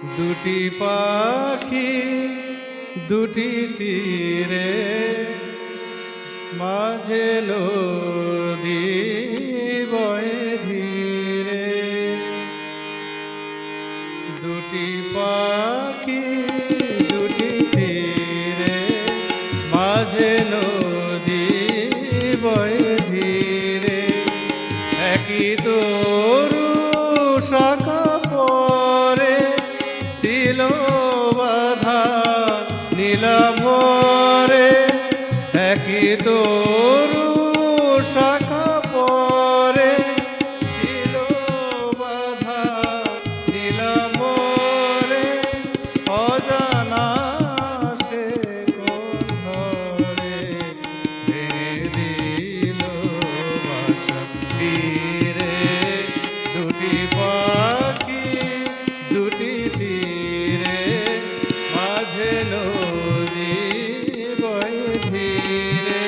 দুটি পাখি দুটি তীরে মাঝে নদী বয়ে ধীরে। দুটি পাখি দুটি তীরে মাঝে নদী বয়ে ধীরে। একই তরু শাখা পরে ছিল বাধা নীলাভরে। একই তরু শাখা পরে ছিল বাধা নীলাভরে। অজানা সে কোন ঝড়ে দিল বাসা তীরে। দুটি পাখি দুটি তীরে মাঝে নদী বয়ে ধীরে।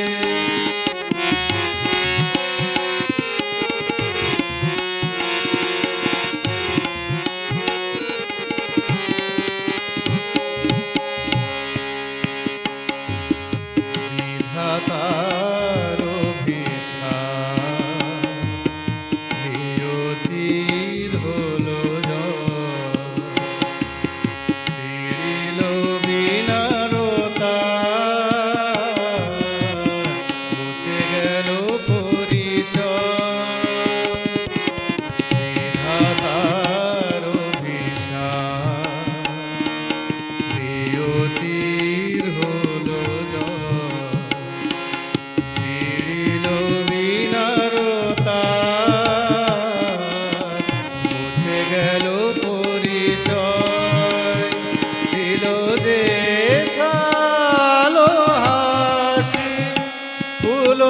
বিধাতার অভিশাপ নিয়তির হলো ঝড়। ছিঁড়িল বিনারতা মুছে গেল পরিচয়। বিধাতার অভিশাপ নিয়তির হলো ঝড়। ছিঁড়িল বিনারতা মুছে গেল পরিচয়। ছিল যে কালো হাসি ফুল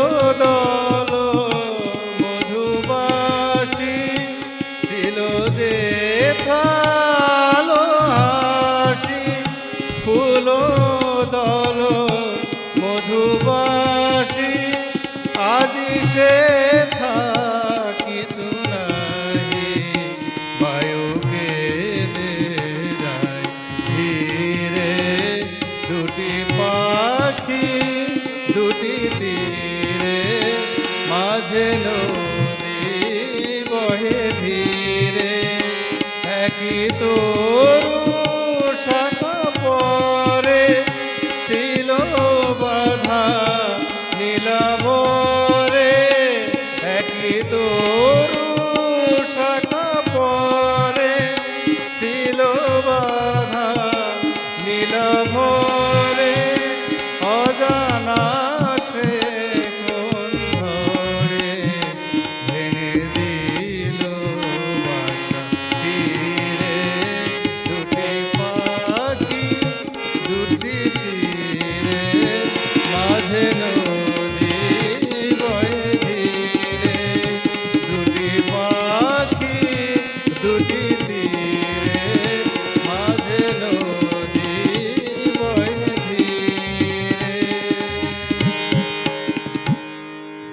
দল মধুবাসী। ছিল যে কালো হাসি ফুল দল মধুবাসী। আজি সে কিছু নাই বায়ুকে দে যায় ধীরে। দুটি পাখি দুটি তীরে মাঝে নদী বহে ধীরে। একই তরু শাখা পরে ছিল বাধা নীলাভরে। একই তরু শাখা পরে ছিল বাধা নীলাভরে। অজানা সে কোন ঝড়ে ভেঙে দিল বাসা তীরে। দুটি পাখি দুটি তীরে মাঝে নদী বয়ে ধীরে। দুটি পাখি দুটি